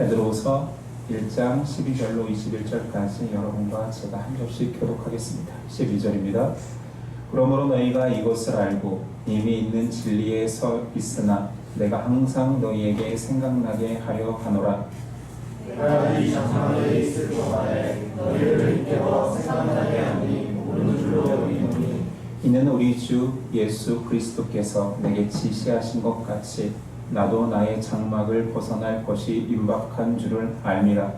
베드로후서 1장 12절로 21절까지 여러분과 제가 한 절씩 교독하겠습니다. 12절입니다. 그러므로 너희가 이것을 알고 이미 있는 진리에 서 있으나 내가 항상 너희에게 생각나게 하려 하노라. 내가 이 장막에 있을 동안에 너희를 깨워 생각나게 하니 오는 줄로 여기노니 이는 우리 주 예수 그리스도께서 내게 지시하신 것 같이 나도 나의 장막을 벗어날 것이 임박한 줄을 알미라.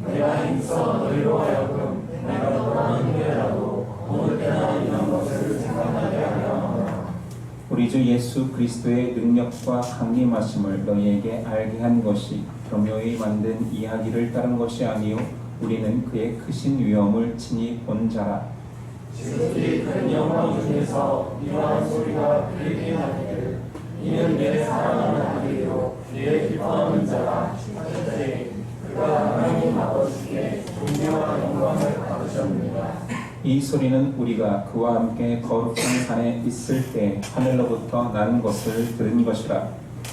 내가 힘써 너희로 하여금 내가 떠나는 후에라도 어느 때나 이런 것을 생각나게 하려 하노라. 우리 주 예수 그리스도의 능력과 강림하심을 너희에게 알게 한 것이 교묘히 만든 이야기를 따른 것이 아니요 우리는 그의 크신 위엄을 친히 본 자라. 지극히 큰 영광 중에서 이러한 소리가 들리게 하기를 이는 내 사랑하는 아들이요 내 기뻐하는 자라 하셨으니 그가 하나님 아버지께 존귀와 영광을 받으셨느니라. 이 소리는 우리가 그와 함께 거룩한 산에 있을 때 하늘로부터 나는 것을 들은 것이라.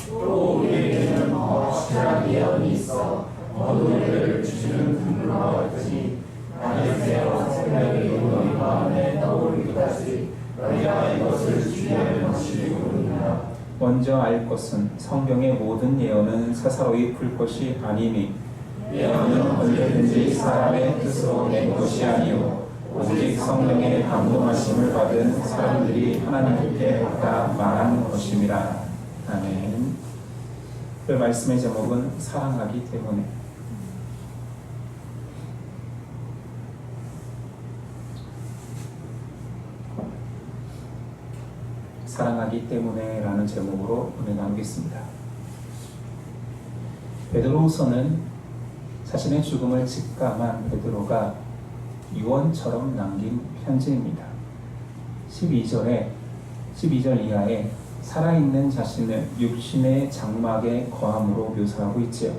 또 우리에게는 더 확실한 예언이 있어 어두움을 주시는 등불과 같으니 안에서 생명이 너희 마음에 떠오르기까지 너희가 이것을 주의하는 것이 옳으니라. 먼저 알 것은 성경의 모든 예언은 사사로이 풀 것이 아니니 예언은 언제든지 사람의 뜻으로 낸 것이 아니요 오직 성령의 감동하심을 받은 사람들이 하나님께 받아 말하는 것임이라. 아멘. 그 말씀의 제목은 사랑하기 때문에. 사랑하기 때문에 라는 제목으로 은혜 나누겠습니다. 베드로후서는 자신의 죽음을 직감한 베드로가 유언처럼 남긴 편지입니다. 12절 이하에 살아있는 자신을 육신의 장막에 거함으로 묘사하고 있지요.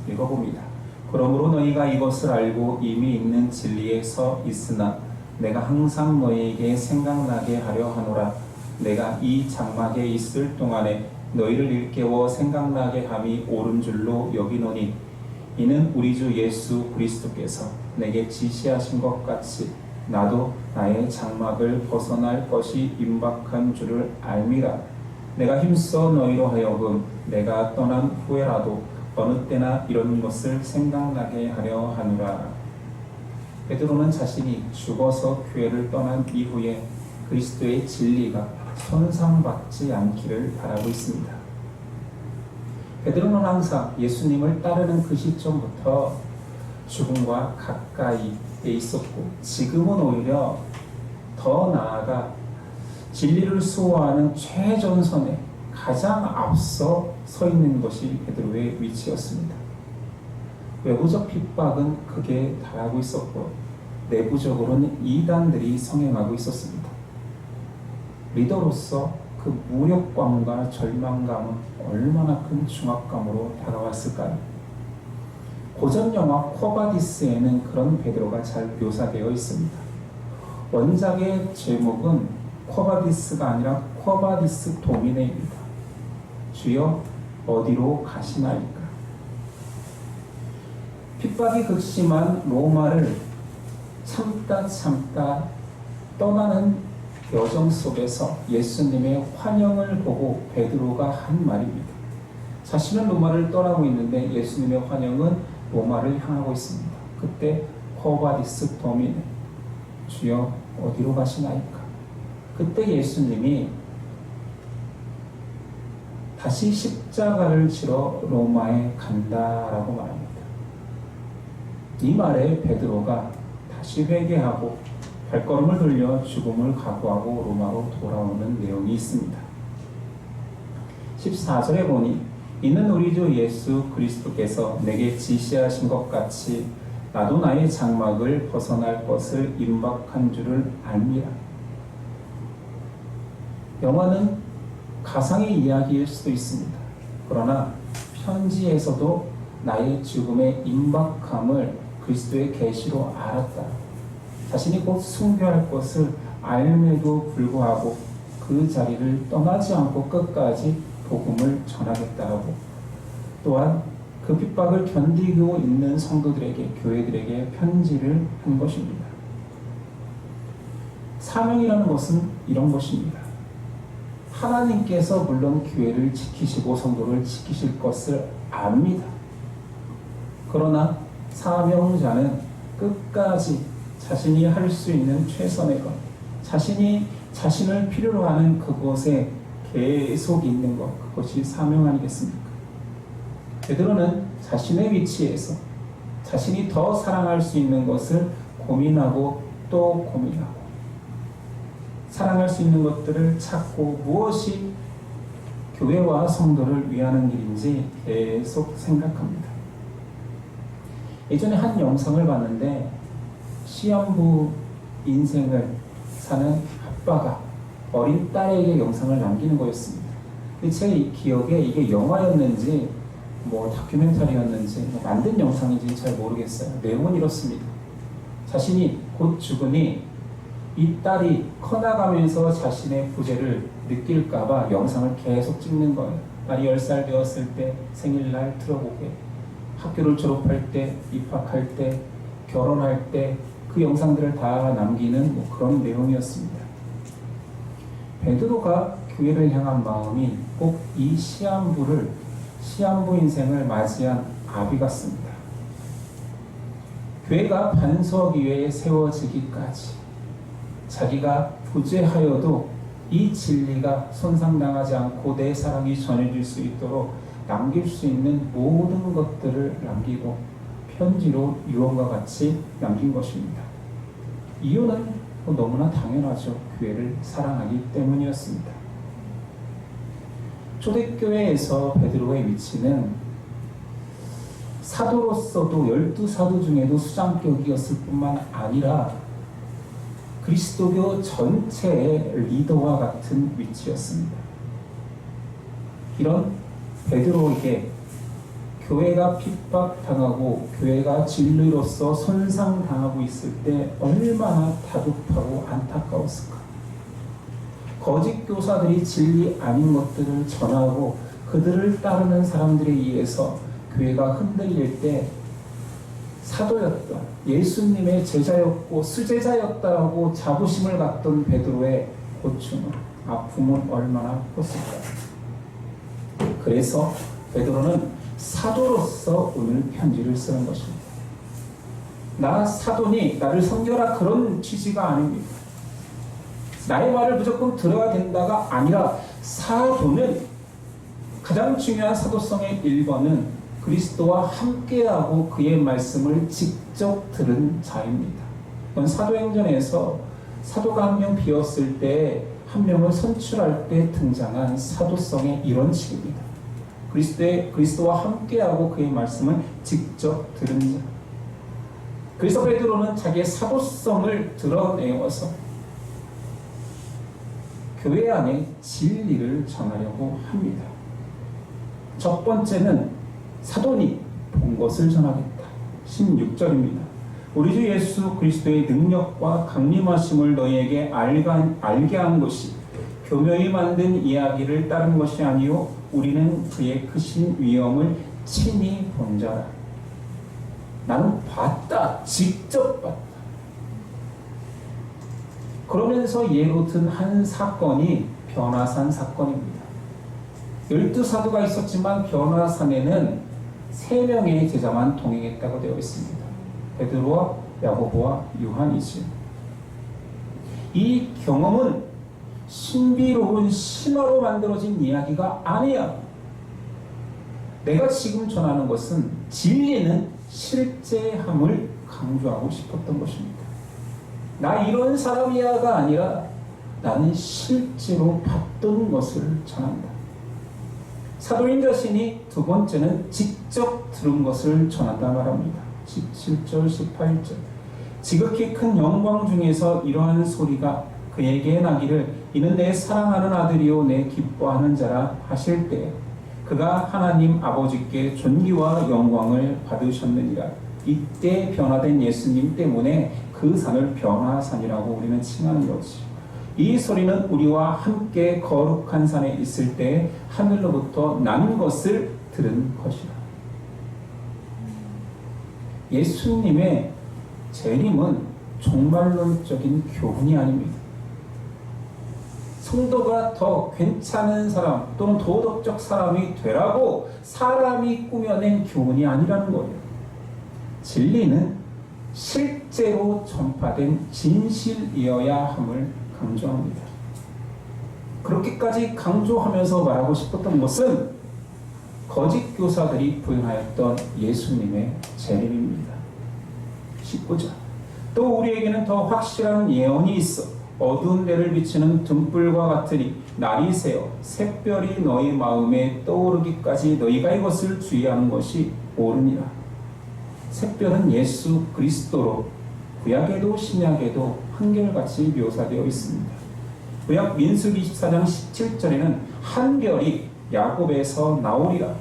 읽어봅니다. 그러므로 너희가 이것을 알고 이미 있는 진리에 서 있으나 내가 항상 너희에게 생각나게 하려 하노라. 내가 이 장막에 있을 동안에 너희를 일깨워 생각나게 함이 옳은 줄로 여기노니 이는 우리 주 예수 그리스도께서 내게 지시하신 것 같이 나도 나의 장막을 벗어날 것이 임박한 줄을 알미라. 내가 힘써 너희로 하여금 내가 떠난 후에라도 어느 때나 이런 것을 생각나게 하려 하노라. 베드로는 자신이 죽어서 교회를 떠난 이후에 그리스도의 진리가 손상받지 않기를 바라고 있습니다. 베드로는 항상 예수님을 따르는 그 시점부터 죽음과 가까이에 있었고 지금은 오히려 더 나아가 진리를 수호하는 최전선에 가장 앞서 서 있는 것이 베드로의 위치였습니다. 외부적 핍박은 극에 달하고 있었고 내부적으로는 이단들이 성행하고 있었습니다. 리더로서 그 무력감과 절망감은 얼마나 큰 중압감으로 다가왔을까요? 고전 영화 쿼바디스에는 그런 베드로가 잘 묘사되어 있습니다. 원작의 제목은 쿼바디스가 아니라 쿼바디스 도미네입니다. 주여 어디로 가시나이까? 핍박이 극심한 로마를 참다 떠나는 여정 속에서 예수님의 환영을 보고 베드로가 한 말입니다. 자신은 로마를 떠나고 있는데 예수님의 환영은 로마를 향하고 있습니다. 그때 쿼바디스 도미네, 주여 어디로 가시나이까? 그때 예수님이 다시 십자가를 지러 로마에 간다라고 말합니다. 이 말에 베드로가 다시 회개하고 발걸음을 돌려 죽음을 각오하고 로마로 돌아오는 내용이 있습니다. 14절에 보니 이는 우리 주 예수 그리스도께서 내게 지시하신 것 같이 나도 나의 장막을 벗어날 것을 임박한 줄을 압니다. 영화는 가상의 이야기일 수도 있습니다. 그러나 편지에서도 나의 죽음의 임박함을 그리스도의 계시로 알았다. 자신이 곧 순교할 것을 알매도 불구하고 그 자리를 떠나지 않고 끝까지 복음을 전하겠다고, 또한 그 핍박을 견디고 있는 성도들에게, 교회들에게 편지를 한 것입니다. 사명이라는 것은 이런 것입니다. 하나님께서 물론 교회를 지키시고 성도를 지키실 것을 압니다. 그러나 사명자는 끝까지 자신이 할 수 있는 최선의 것, 자신을 필요로 하는 그곳에 계속 있는 것, 그것이 사명 아니겠습니까? 베드로는 자신의 위치에서 자신이 더 사랑할 수 있는 것을 고민하고 또 고민하고, 사랑할 수 있는 것들을 찾고 무엇이 교회와 성도를 위하는 길인지 계속 생각합니다. 예전에 한 영상을 봤는데 시한부 인생을 사는 아빠가 어린 딸에게 영상을 남기는 거였습니다. 제 기억에 이게 영화였는지 다큐멘터리였는지 만든 영상인지 잘 모르겠어요. 내용은 이렇습니다. 자신이 곧 죽으니 이 딸이 커나가면서 자신의 부재를 느낄까봐 영상을 계속 찍는 거예요. 딸이 10살 되었을 때 생일날 들어보게, 학교를 졸업할 때, 입학할 때, 결혼할 때 그 영상들을 다 남기는 그런 내용이었습니다. 베드로가 교회를 향한 마음이 꼭 이 시한부 인생을 맞이한 아비 같습니다. 교회가 반석 위에 세워지기까지 자기가 부재하여도 이 진리가 손상당하지 않고 내 사랑이 전해질 수 있도록 남길 수 있는 모든 것들을 남기고 편지로 유언과 같이 남긴 것입니다. 이유는 너무나 당연하죠. 교회를 사랑하기 때문이었습니다. 초대교회에서 베드로의 위치는 사도로서도 12사도 중에도 수장격이었을 뿐만 아니라 그리스도교 전체의 리더와 같은 위치였습니다. 이런 베드로에게 교회가 핍박당하고 교회가 진리로서 손상당하고 있을 때 얼마나 다급하고 안타까웠을까. 거짓 교사들이 진리 아닌 것들을 전하고 그들을 따르는 사람들에 의해서 교회가 흔들릴 때 사도였다, 예수님의 제자였고 수제자였다라고 자부심을 갖던 베드로의 고충은, 아픔은 얼마나 컸을까요? 그래서 베드로는 사도로서 오늘 편지를 쓰는 것입니다. 나 사도니 나를 섬겨라, 그런 취지가 아닙니다. 나의 말을 무조건 들어야 된다가 아니라, 사도는 가장 중요한 사도성의 1번은 그리스도와 함께하고 그의 말씀을 직접 들은 자입니다. 이건 사도행전에서 사도가 한 명 비었을 때 한 명을 선출할 때 등장한 사도성의 이런 식입니다. 그리스도와 함께하고 그의 말씀을 직접 들은 자. 그래서 베드로는 자기의 사도성을 드러내어서 교회 안에 진리를 전하려고 합니다. 첫 번째는 사도니 본 것을 전하겠다. 16절입니다. 우리 주 예수 그리스도의 능력과 강림하심을 너희에게 알게 한 것이 교묘히 만든 이야기를 따른 것이 아니요 우리는 그의 크신 위엄을 친히 본 자라. 나는 봤다. 직접 봤다. 그러면서 예로 든 한 사건이 변화산 사건입니다. 12사도가 있었지만 변화산에는 3명의 제자만 동행했다고 되어 있습니다. 베드로와 야고보와 요한이지. 이 경험은 신비로운 신화로 만들어진 이야기가 아니야. 내가 지금 전하는 것은 진리는 실제함을 강조하고 싶었던 것입니다. 나 이런 사람이야가 아니라 나는 실제로 봤던 것을 전한다. 사도인 자신이 두 번째는 직접 들은 것을 전한다 말합니다. 17절 18절. 지극히 큰 영광 중에서 이러한 소리가 그에게 나기를 이는 내 사랑하는 아들이요 내 기뻐하는 자라 하실 때 그가 하나님 아버지께 존귀와 영광을 받으셨느니라. 이때 변화된 예수님 때문에 그 산을 변화산이라고 우리는 칭하는 거지. 이 소리는 우리와 함께 거룩한 산에 있을 때 하늘로부터 난 것을 들은 것이라. 예수님의 재림은 종말론적인 교훈이 아닙니다. 성도가 더 괜찮은 사람 또는 도덕적 사람이 되라고 사람이 꾸며낸 교훈이 아니라는 거예요. 진리는 실제로 전파된 진실이어야 함을 강조합니다. 그렇게까지 강조하면서 말하고 싶었던 것은 거짓 교사들이 부인하였던 예수님의 재림입니다. 19절. 또 우리에게는 더 확실한 예언이 있어 어두운 데를 비추는 등불과 같으니 날이 새어 샛별이 너희 마음에 떠오르기까지 너희가 이것을 주의하는 것이 옳으니라. 샛별은 예수 그리스도로 구약에도 신약에도 한결같이 묘사되어 있습니다. 구약 민수기 24장 17절에는 한 별이 야곱에서 나오리라.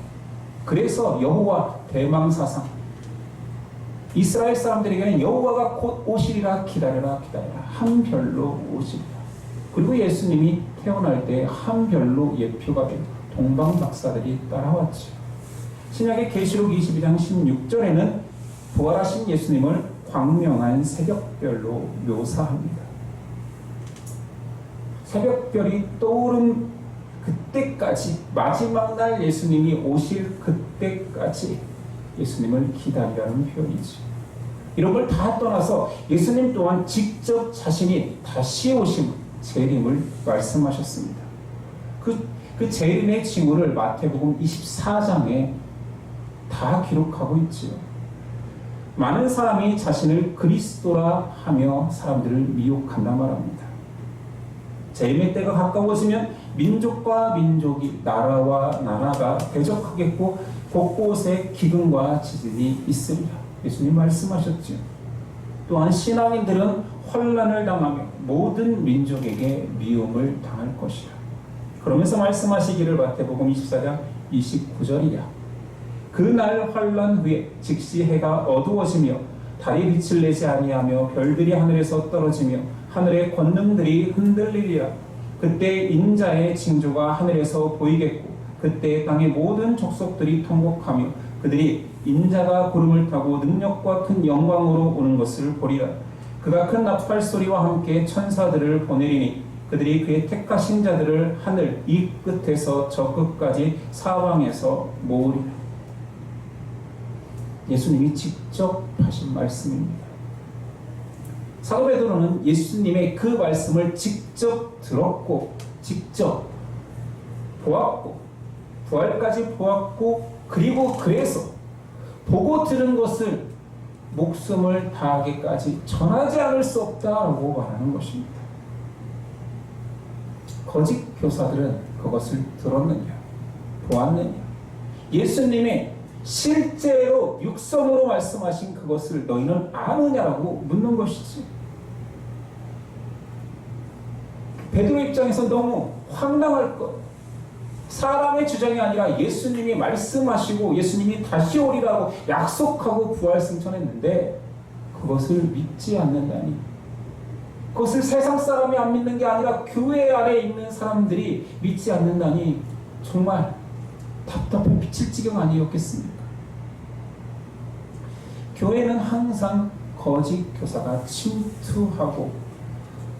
그래서 여호와 대망사상 이스라엘 사람들에게는 여호와가 곧 오시리라 기다려라 한 별로 오시리라. 그리고 예수님이 태어날 때 한 별로 예표가 된 동방 박사들이 따라왔죠. 신약의 계시록 22장 16절에는 부활하신 예수님을 광명한 새벽별로 묘사합니다. 새벽별이 떠오른 그때까지, 마지막 날 예수님이 오실 그때까지 예수님을 기다리라는 표현이죠. 이런 걸 다 떠나서 예수님 또한 직접 자신이 다시 오심, 재림을 말씀하셨습니다. 그 재림의 징후를 마태복음 24장에 다 기록하고 있지요. 많은 사람이 자신을 그리스도라 하며 사람들을 미혹한단 말합니다. 재림의 때가 가까워지면 민족과 민족이, 나라와 나라가 대적하겠고 곳곳에 기근과 지진이 있으리라. 예수님 말씀하셨죠. 또한 신앙인들은 환난을 당하며 모든 민족에게 미움을 당할 것이라. 그러면서 말씀하시기를 마태복음 24장 29절이야. 그날 환난 후에 즉시 해가 어두워지며 달이 빛을 내지 아니하며 별들이 하늘에서 떨어지며 하늘의 권능들이 흔들리리라. 그때 인자의 징조가 하늘에서 보이겠고 그때 땅의 모든 족속들이 통곡하며 그들이 인자가 구름을 타고 능력과 큰 영광으로 오는 것을 보리라. 그가 큰 나팔 소리와 함께 천사들을 보내리니 그들이 그의 택하신 자들을 하늘 이 끝에서 저 끝까지 사방에서 모으리라. 예수님이 직접 하신 말씀입니다. 사도 베드로는 예수님의 그 말씀을 직접 들었고 직접 보았고 부활까지 보았고 그리고 그래서 보고 들은 것을 목숨을 다하기까지 전하지 않을 수 없다라고 말하는 것입니다. 거짓 교사들은 그것을 들었느냐 보았느냐 예수님의 실제로 육성으로 말씀하신 그것을 너희는 아느냐라고 묻는 것이지. 베드로 입장에서 너무 황당할 것. 사람의 주장이 아니라 예수님이 말씀하시고 예수님이 다시 오리라고 약속하고 부활 승천했는데 그것을 믿지 않는다니. 그것을 세상 사람이 안 믿는 게 아니라 교회 안에 있는 사람들이 믿지 않는다니 정말 답답해 미칠 지경 아니었겠습니까? 교회는 항상 거짓 교사가 침투하고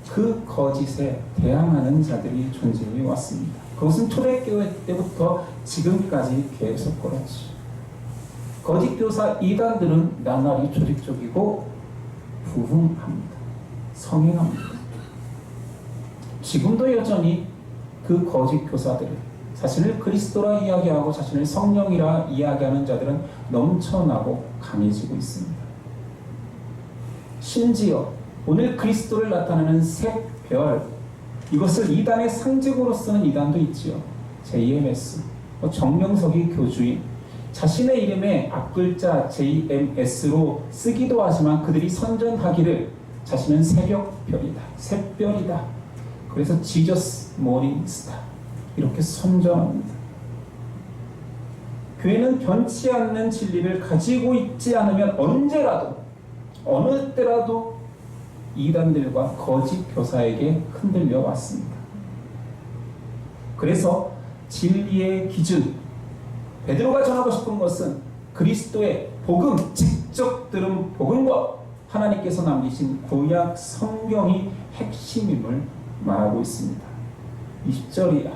그 거짓에 대항하는 자들이 존재해 왔습니다. 그것은 초대교회 때부터 지금까지 계속 그렇지. 거짓 교사 이단들은 나날이 조직적이고 부흥합니다. 성행합니다. 지금도 여전히 그 거짓 교사들은 자신을 그리스도라 이야기하고 자신을 성령이라 이야기하는 자들은 넘쳐나고 강해지고 있습니다. 심지어 오늘 그리스도를 나타내는 샛별, 이것을 이단의 상징으로 쓰는 이단도 있지요. JMS, 정명석이 교주인 자신의 이름에 앞글자 JMS로 쓰기도 하지만 그들이 선전하기를 자신은 새벽별이다, 샛별이다. 그래서 지저스 모닝 스타 이렇게 선전합니다. 교회는 변치 않는 진리를 가지고 있지 않으면 언제라도 어느 때라도 이단들과 거짓 교사에게 흔들려 왔습니다. 그래서 진리의 기준, 베드로가 전하고 싶은 것은 그리스도의 복음, 직접 들은 복음과 하나님께서 남기신 구약 성경이 핵심임을 말하고 있습니다. 20절이야.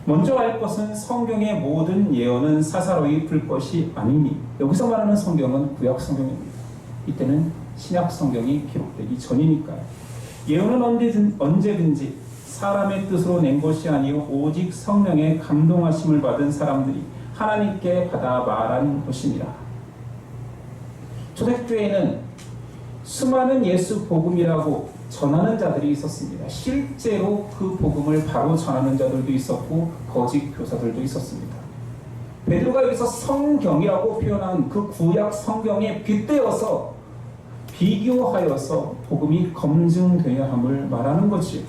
먼저 알 것은 성경의 모든 예언은 사사로이 풀 것이 아니니. 여기서 말하는 성경은 구약 성경입니다. 이때는 신약 성경이 기록되기 전이니까요. 예언은 언제든지 사람의 뜻으로 낸 것이 아니요 오직 성령의 감동하심을 받은 사람들이 하나님께 받아 말한 것이니라. 초대교회에는 수많은 예수 복음이라고 전하는 자들이 있었습니다. 실제로 그 복음을 바로 전하는 자들도 있었고 거짓 교사들도 있었습니다. 베드로가 여기서 성경이라고 표현한 그 구약 성경에 빗대어서 비교하여서 복음이 검증되어야 함을 말하는 거지요.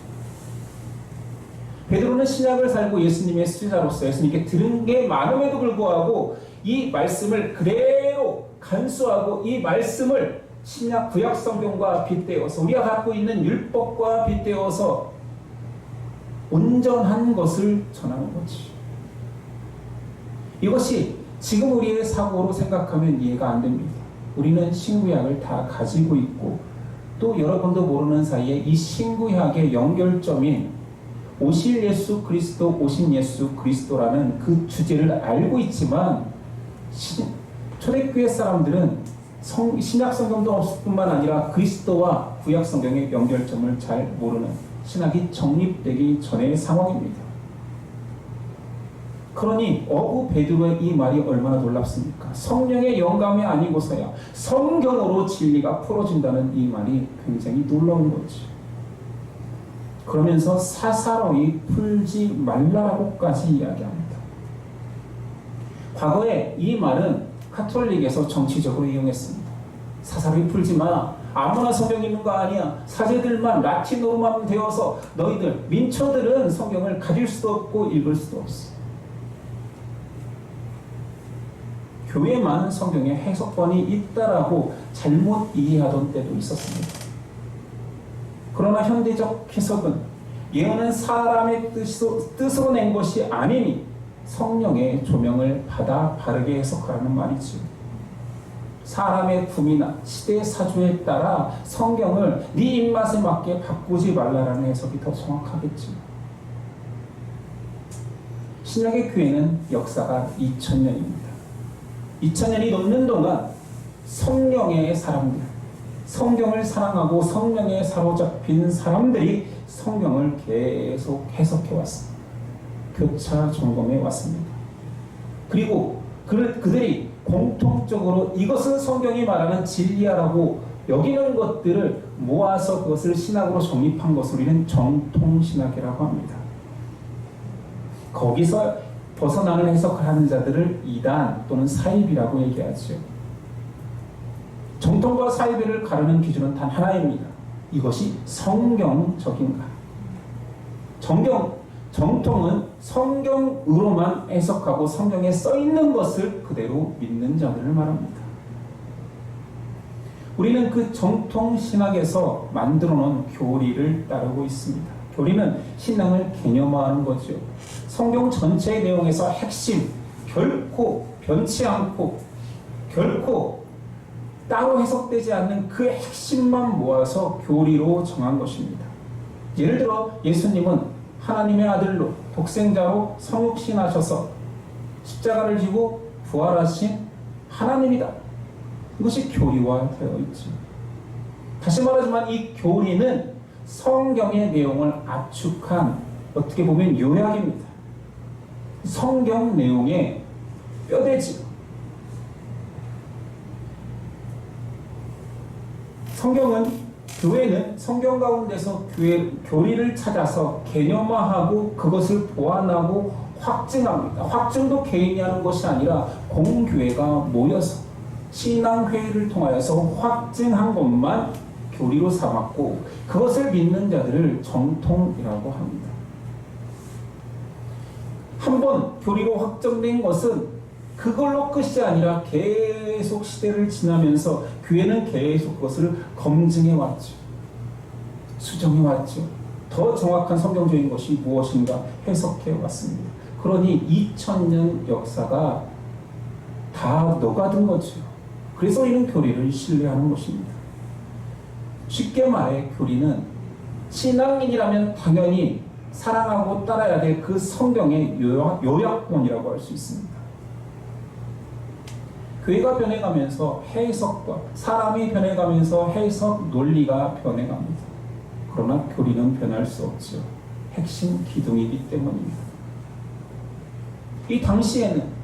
베드로는 신약을 살고 예수님의 수제자로서 예수님께 들은 게 많음에도 불구하고 이 말씀을 그대로 간수하고 이 말씀을 신약 구약 성경과 빗대어서 우리가 갖고 있는 율법과 빗대어서 온전한 것을 전하는 거지. 이것이 지금 우리의 사고로 생각하면 이해가 안 됩니다. 우리는 신구약을 다 가지고 있고 또 여러분도 모르는 사이에 이 신구약의 연결점인 오실 예수 그리스도, 오신 예수 그리스도라는 그 주제를 알고 있지만 초대교회 사람들은 신약 성경도 없을 뿐만 아니라 그리스도와 구약 성경의 연결점을 잘 모르는 신학이 정립되기 전의 상황입니다. 그러니 어부 베드로의 이 말이 얼마나 놀랍습니까? 성령의 영감이 아니고서야 성경으로 진리가 풀어진다는 이 말이 굉장히 놀라운 거지. 그러면서 사사로이 풀지 말라고까지 이야기합니다. 과거에 이 말은 카톨릭에서 정치적으로 이용했습니다. 사사로이 풀지 마. 아무나 성경 읽는 거 아니야. 사제들만 라틴어로만 되어서 너희들 민초들은 성경을 가질 수도 없고 읽을 수도 없어. 교회만 성경에 해석본이 있다라고 잘못 이해하던 때도 있었습니다. 그러나 현대적 해석은 예언은 사람의 뜻으로 낸 것이 아니니 성령의 조명을 받아 바르게 해석하라는 말이죠. 사람의 품이나 시대의 사조에 따라 성경을 네 입맛에 맞게 바꾸지 말라라는 해석이 더 정확하겠죠. 신약의 교회는 역사가 2000년입니다. 2000년이 넘는 동안 성령의 사람들, 성경을 사랑하고 성령에 사로잡힌 사람들이 성경을 계속 해석해 왔습니다. 교차 점검해 왔습니다. 그리고 그들이 공통적으로 이것은 성경이 말하는 진리야라고 여기는 것들을 모아서 그것을 신학으로 정립한 것을 우리는 정통신학이라고 합니다. 거기서 벗어나는 해석을 하는 자들을 이단 또는 사입이라고 얘기하죠. 정통과 사이비를 가르는 기준은 단 하나입니다. 이것이 성경적인가? 정통은 성경으로만 해석하고 성경에 써있는 것을 그대로 믿는 자들을 말합니다. 우리는 그 정통 신학에서 만들어 놓은 교리를 따르고 있습니다. 교리는 신앙을 개념화하는 거죠. 성경 전체의 내용에서 핵심, 결코 변치 않고 결코 따로 해석되지 않는 그 핵심만 모아서 교리로 정한 것입니다. 예를 들어 예수님은 하나님의 아들로 독생자로 성육신하셔서 십자가를 지고 부활하신 하나님이다. 이것이 교리화되어 있죠. 다시 말하지만 이 교리는 성경의 내용을 압축한 어떻게 보면 요약입니다. 성경 내용의 뼈대지요. 교회는 성경 가운데서 교리를 찾아서 개념화하고 그것을 보완하고 확증합니다. 확증도 개인이 하는 것이 아니라 공교회가 모여서 신앙회의를 통하여서 확증한 것만 교리로 삼았고 그것을 믿는 자들을 정통이라고 합니다. 한번 교리로 확정된 것은 그걸로 끝이 아니라 계속 시대를 지나면서 교회는 계속 그것을 검증해 왔죠. 수정해 왔죠. 더 정확한 성경적인 것이 무엇인가 해석해 왔습니다. 그러니 2000년 역사가 다 녹아든 거죠. 그래서 이런 교리를 신뢰하는 것입니다. 쉽게 말해 교리는 신앙인이라면 당연히 사랑하고 따라야 될 그 성경의 요약본이라고 할 수 있습니다. 교회가 변해가면서 해석과 사람이 변해가면서 해석 논리가 변해갑니다. 그러나 교리는 변할 수 없죠. 핵심 기둥이기 때문입니다. 이 당시에는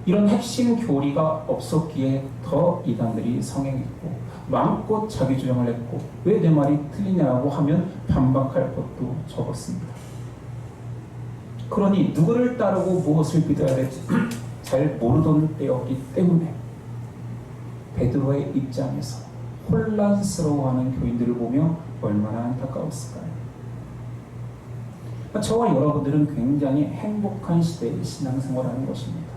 이런 핵심 교리가 없었기에 더 이단들이 성행했고 마음껏 자기 주장을 했고 왜 내 말이 틀리냐고 하면 반박할 것도 적었습니다. 그러니 누구를 따르고 무엇을 믿어야 될지 잘 모르던 때였기 때문에 베드로의 입장에서 혼란스러워하는 교인들을 보며 얼마나 안타까웠을까요? 저와 여러분들은 굉장히 행복한 시대의 신앙생활을 하는 것입니다.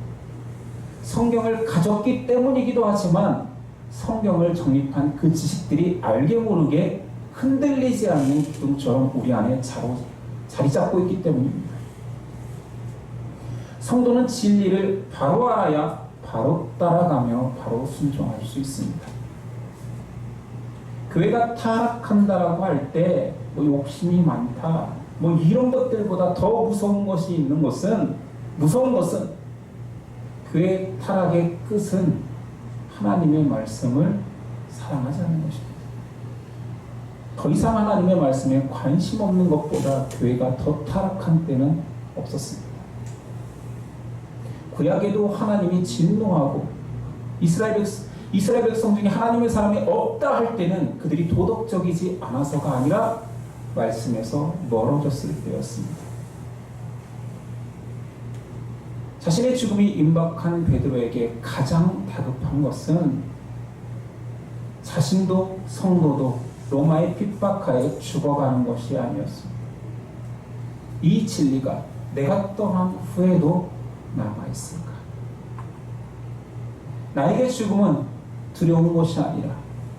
성경을 가졌기 때문이기도 하지만 성경을 정립한 그 지식들이 알게 모르게 흔들리지 않는 기둥처럼 우리 안에 자리 잡고 있기 때문입니다. 성도는 진리를 바로 알아야 바로 따라가며 바로 순종할 수 있습니다. 교회가 타락한다라고 할 때 욕심이 많다 이런 것들보다 더 무서운 것은 교회 타락의 끝은 하나님의 말씀을 사랑하지 않는 것입니다. 더 이상 하나님의 말씀에 관심 없는 것보다 교회가 더 타락한 때는 없었습니다. 구약에도 하나님이 진노하고 이스라엘 백성 중에 하나님의 사람이 없다 할 때는 그들이 도덕적이지 않아서가 아니라 말씀에서 멀어졌을 때였습니다. 자신의 죽음이 임박한 베드로에게 가장 다급한 것은 자신도 성도도 로마의 핍박하에 죽어가는 것이 아니었습니다. 이 진리가 내가 떠난 후에도 남아있을까? 나에게 죽음은 두려운 것이 아니라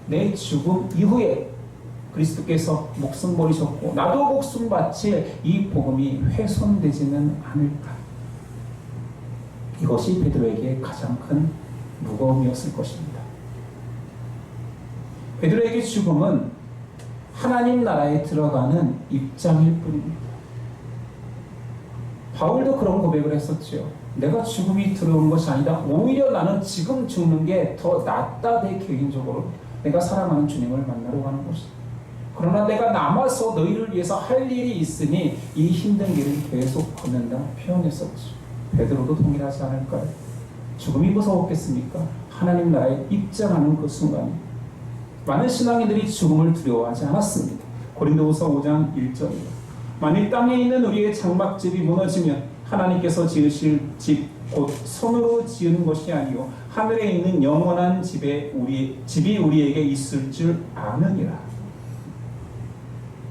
내 죽음 이후에 그리스도께서 목숨 버리셨고 나도 목숨 바칠 이 복음이 훼손되지는 않을까? 이것이 베드로에게 가장 큰 무거움이었을 것입니다. 베드로에게 죽음은 하나님 나라에 들어가는 입장일 뿐입니다. 바울도 그런 고백을 했었죠. 내가 죽음이 두려운 것이 아니다. 오히려 나는 지금 죽는 게 더 낫다. 내 개인적으로 내가 사랑하는 주님을 만나러 가는 것이다. 그러나 내가 남아서 너희를 위해서 할 일이 있으니 이 힘든 길을 계속 걷는다 표현했었죠. 베드로도 동일하지 않을까요? 죽음이 무서웠겠습니까? 하나님 나라에 입장하는 그 순간이 많은 신앙인들이 죽음을 두려워하지 않았습니다. 고린도후서 5장 1절입니다. 만일 땅에 있는 우리의 장막집이 무너지면 하나님께서 지으실 집 곧 손으로 지은 것이 아니요 하늘에 있는 영원한 집이 우리에게 있을 줄 아느니라.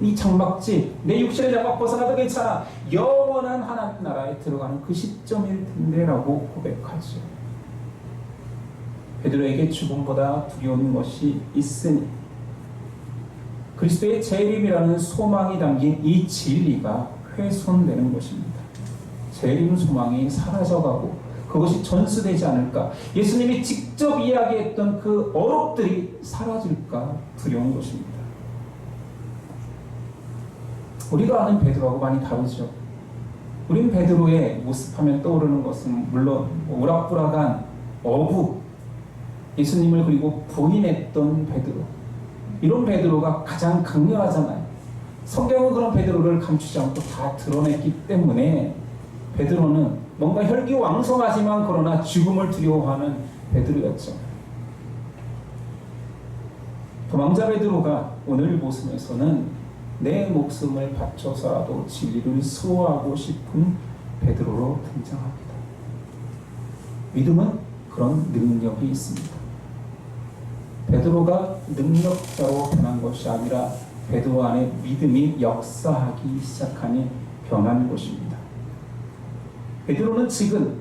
이 장막집, 내 육신의 장막 벗어나도 괜찮아. 영원한 하나님 나라에 들어가는 그 시점일 텐데라고 고백하죠. 베드로에게 죽음보다 두려운 것이 있으니 그리스도의 재림이라는 소망이 담긴 이 진리가 훼손되는 것입니다. 재림 소망이 사라져가고 그것이 전수되지 않을까? 예수님이 직접 이야기했던 그 어록들이 사라질까 두려운 것입니다. 우리가 아는 베드로하고 많이 다르죠. 우린 베드로의 모습하면 떠오르는 것은 물론 우락부락한 어부, 예수님을 그리고 부인했던 베드로, 이런 베드로가 가장 강렬하잖아요. 성경은 그런 베드로를 감추지 않고 다 드러냈기 때문에 베드로는 뭔가 혈기왕성하지만 그러나 죽음을 두려워하는 베드로였죠. 도망자 베드로가 오늘 모습에서는 내 목숨을 바쳐서라도 진리를 수호하고 싶은 베드로로 등장합니다. 믿음은 그런 능력이 있습니다. 베드로가 능력자로 변한 것이 아니라 베드로 안에 믿음이 역사하기 시작하니 변한 것입니다. 베드로는 지금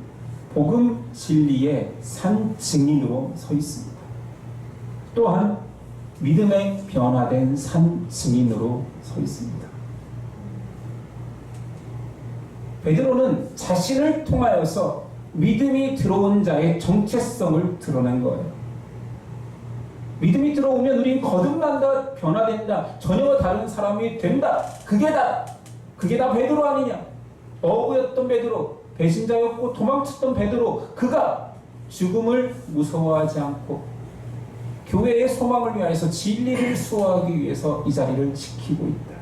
복음 진리의 산 증인으로 서 있습니다. 또한 믿음의 변화된 산 증인으로 서 있습니다. 베드로는 자신을 통하여서 믿음이 들어온 자의 정체성을 드러낸 거예요. 믿음이 들어오면 우린 거듭난다, 변화된다, 전혀 다른 사람이 된다. 그게 다 베드로 아니냐? 어부였던 베드로, 배신자였고 도망쳤던 베드로, 그가 죽음을 무서워하지 않고 교회의 소망을 위하여서 진리를 수호하기 위해서 이 자리를 지키고 있다.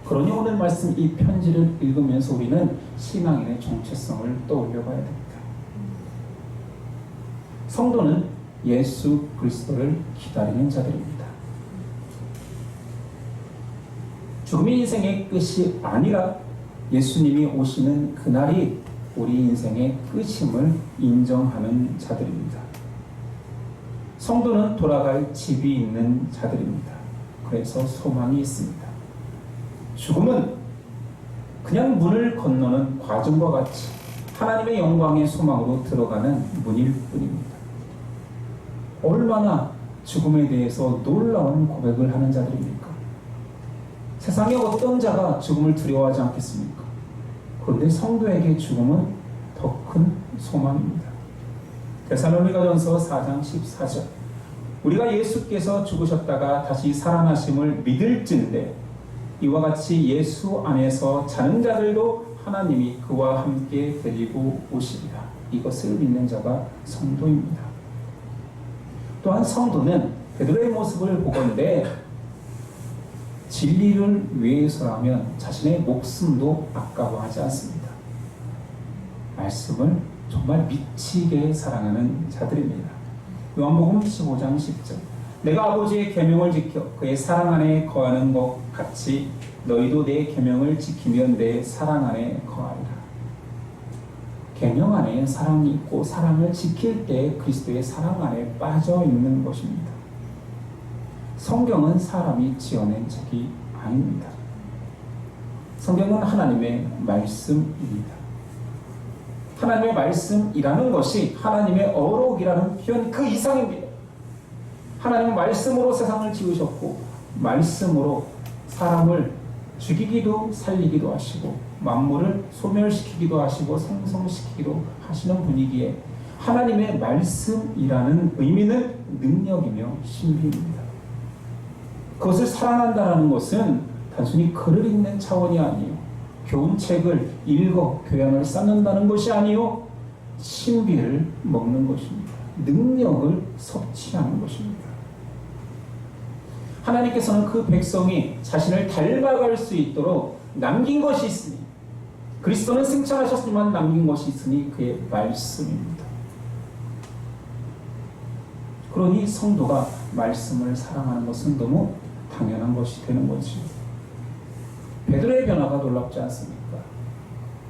그러니 오늘 말씀 이 편지를 읽으면서 우리는 신앙인의 정체성을 떠올려 봐야 됩니다. 성도는 예수 그리스도를 기다리는 자들입니다. 죽음이 인생의 끝이 아니라 예수님이 오시는 그날이 우리 인생의 끝임을 인정하는 자들입니다. 성도는 돌아갈 집이 있는 자들입니다. 그래서 소망이 있습니다. 죽음은 그냥 문을 건너는 과정과 같이 하나님의 영광의 소망으로 들어가는 문일 뿐입니다. 얼마나 죽음에 대해서 놀라운 고백을 하는 자들입니까? 세상에 어떤 자가 죽음을 두려워하지 않겠습니까? 그런데 성도에게 죽음은 더 큰 소망입니다. 데살로니가전서 4장 14절, 우리가 예수께서 죽으셨다가 다시 살아나심을 믿을진대 이와 같이 예수 안에서 자는 자들도 하나님이 그와 함께 데리고 오시리라. 이것을 믿는 자가 성도입니다. 또한 성도는 베드로의 모습을 보건대 진리를 위해서라면 자신의 목숨도 아까워하지 않습니다. 말씀을 정말 미치게 사랑하는 자들입니다. 요한복음 15장 10절, 내가 아버지의 계명을 지켜 그의 사랑 안에 거하는 것 같이 너희도 내 계명을 지키면 내 사랑 안에 거하리라. 계명 안에 사랑이 있고 사랑을 지킬 때 그리스도의 사랑 안에 빠져 있는 것입니다. 성경은 사람이 지어낸 책이 아닙니다. 성경은 하나님의 말씀입니다. 하나님의 말씀이라는 것이 하나님의 어록이라는 표현 그 이상입니다. 하나님은 말씀으로 세상을 지으셨고 말씀으로 사람을 죽이기도 살리기도 하시고 만물을 소멸시키기도 하시고 생성시키기도 하시는 분이기에 하나님의 말씀이라는 의미는 능력이며 신비입니다. 그것을 사랑한다는 것은 단순히 글을 읽는 차원이 아니에요. 교훈책을 읽어 교양을 쌓는다는 것이 아니요, 신비를 먹는 것입니다. 능력을 섭취하는 것입니다. 하나님께서는 그 백성이 자신을 닮아갈 수 있도록 남긴 것이 있으니, 그리스도는 승천하셨지만 남긴 것이 있으니 그의 말씀입니다. 그러니 성도가 말씀을 사랑하는 것은 너무 당연한 것이 되는 거지. 베드로의 변화가 놀랍지 않습니까?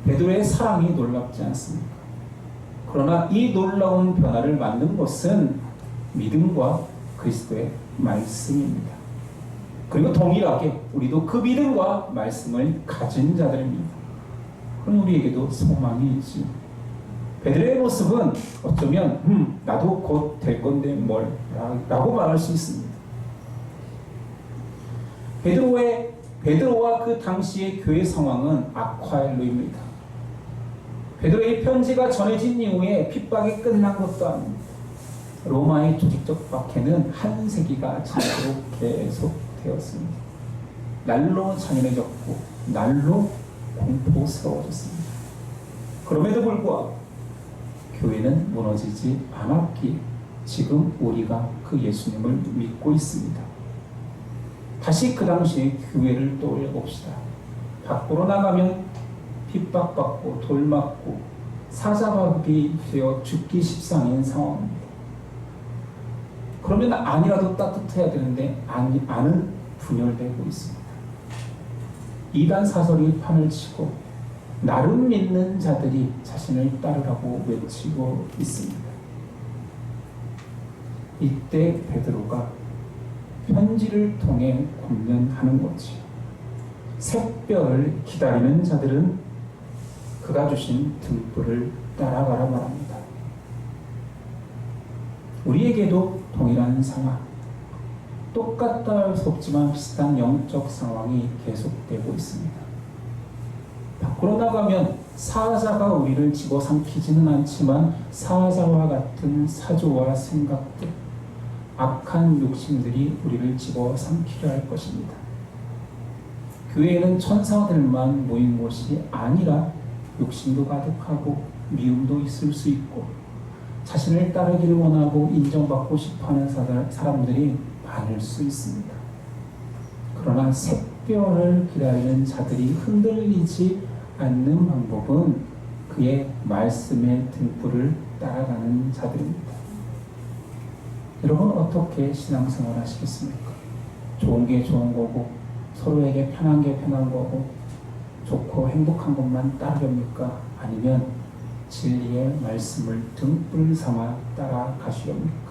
베드로의 사랑이 놀랍지 않습니까? 그러나 이 놀라운 변화를 만든 것은 믿음과 그리스도의 말씀입니다. 그리고 동일하게 우리도 그 믿음과 말씀을 가진 자들입니다. 그럼 우리에게도 소망이 있지. 베드로의 모습은 어쩌면 나도 곧 될 건데 뭘 라고 말할 수 있습니다. 베드로와 그 당시의 교회 상황은 악화일로입니다. 베드로의 편지가 전해진 이후에 핍박이 끝난 것도 아닙니다. 로마의 조직적 박해는 한 세기가 지나도록 계속되었습니다. 날로 잔인해졌고 날로 공포스러워졌습니다. 그럼에도 불구하고 교회는 무너지지 않았기에 지금 우리가 그 예수님을 믿고 있습니다. 다시 그 당시의 교회를 떠올려 봅시다. 밖으로 나가면 핍박받고 돌맞고 사자박이 되어 죽기 십상인 상황입니다. 그러면 안이라도 따뜻해야 되는데 안은 분열되고 있습니다. 이단 사설이 판을 치고 나름 믿는 자들이 자신을 따르라고 외치고 있습니다. 이때 베드로가 편지를 통해 권면하는 거지. 샛별을 기다리는 자들은 그가 주신 등불을 따라가라 말합니다. 우리에게도 동일한 상황, 똑같다 할 수 없지만 비슷한 영적 상황이 계속되고 있습니다. 밖으로 나가면 사자가 우리를 집어삼키지는 않지만 사자와 같은 사조와 생각들, 악한 욕심들이 우리를 집어삼키려 할 것입니다. 교회에는 천사들만 모인 곳이 아니라 욕심도 가득하고 미움도 있을 수 있고 자신을 따르기를 원하고 인정받고 싶어하는 사람들이 많을 수 있습니다. 그러나 새별을 기다리는 자들이 흔들리지 않는 방법은 그의 말씀의 등불을 따라가는 자들입니다. 여러분 어떻게 신앙생활 하시겠습니까? 좋은 게 좋은 거고 서로에게 편한 게 편한 거고 좋고 행복한 것만 따르렵니까? 아니면 진리의 말씀을 등불 삼아 따라가시렵니까?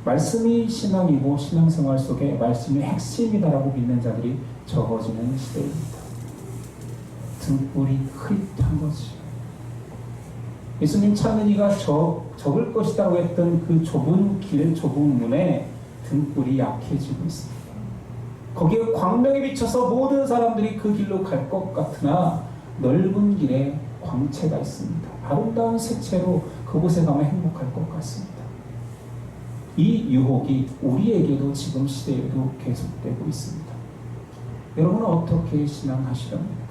말씀이 신앙이고 신앙생활 속에 말씀이 핵심이다라고 믿는 자들이 적어지는 시대입니다. 등불이 흐릿한 거지. 예수님 찾는 이가 적을 것이라고 했던 그 좁은 길, 좁은 문에 등불이 약해지고 있습니다. 거기에 광명이 비쳐서 모든 사람들이 그 길로 갈 것 같으나 넓은 길에 광채가 있습니다. 아름다운 색채로 그곳에 가면 행복할 것 같습니다. 이 유혹이 우리에게도 지금 시대에도 계속되고 있습니다. 여러분은 어떻게 신앙하시렵니까?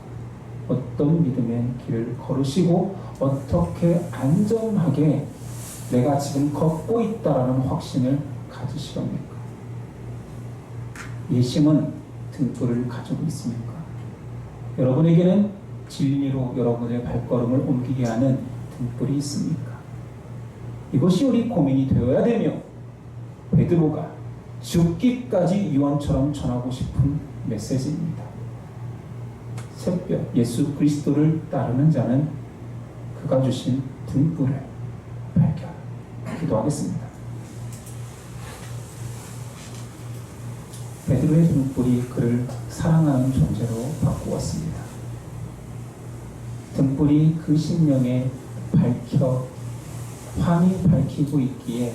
어떤 믿음의 길을 걸으시고 어떻게 안전하게 내가 지금 걷고 있다라는 확신을 가지시렵니까? 예심은 등불을 가지고 있습니까? 여러분에게는 진리로 여러분의 발걸음을 옮기게 하는 등불이 있습니까? 이것이 우리 고민이 되어야 되며 베드로가 죽기까지 유언처럼 전하고 싶은 메시지입니다. 새벽 예수 그리스도를 따르는 자는 그가 주신 등불을 발견. 기도하겠습니다. 베드로의 등불이 그를 사랑하는 존재로 바꾸었습니다. 등불이 그 심령에 환히 밝히고 있기에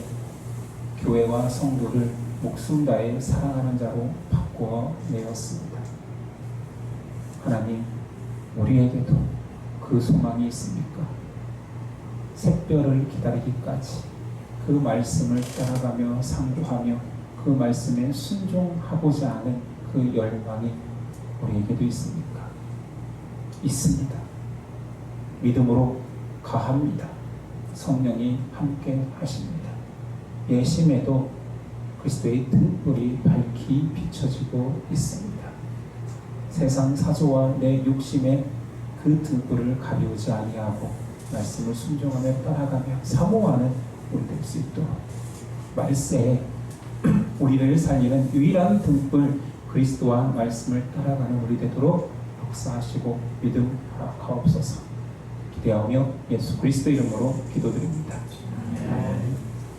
교회와 성도를 목숨 다해 사랑하는 자로 바꾸어 내었습니다. 하나님, 우리에게도 그 소망이 있습니까? 새별을 기다리기까지 그 말씀을 따라가며 상고하며 그 말씀에 순종하고자 하는 그 열망이 우리에게도 있습니까? 있습니다. 믿음으로 가합니다. 성령이 함께 하십니다. 예심에도 그리스도의 등불이 밝히 비춰지고 있습니다. 세상 사조와 내 욕심에 그 등불을 가리우지 아니하고 말씀을 순종하며 따라가며 사모하는 우리 될 수 있도록 말세에 우리를 살리는 유일한 등불 그리스도와 말씀을 따라가는 우리 되도록 역사하시고 믿음 허락하옵소서. 기대하며 예수 그리스도 이름으로 기도드립니다.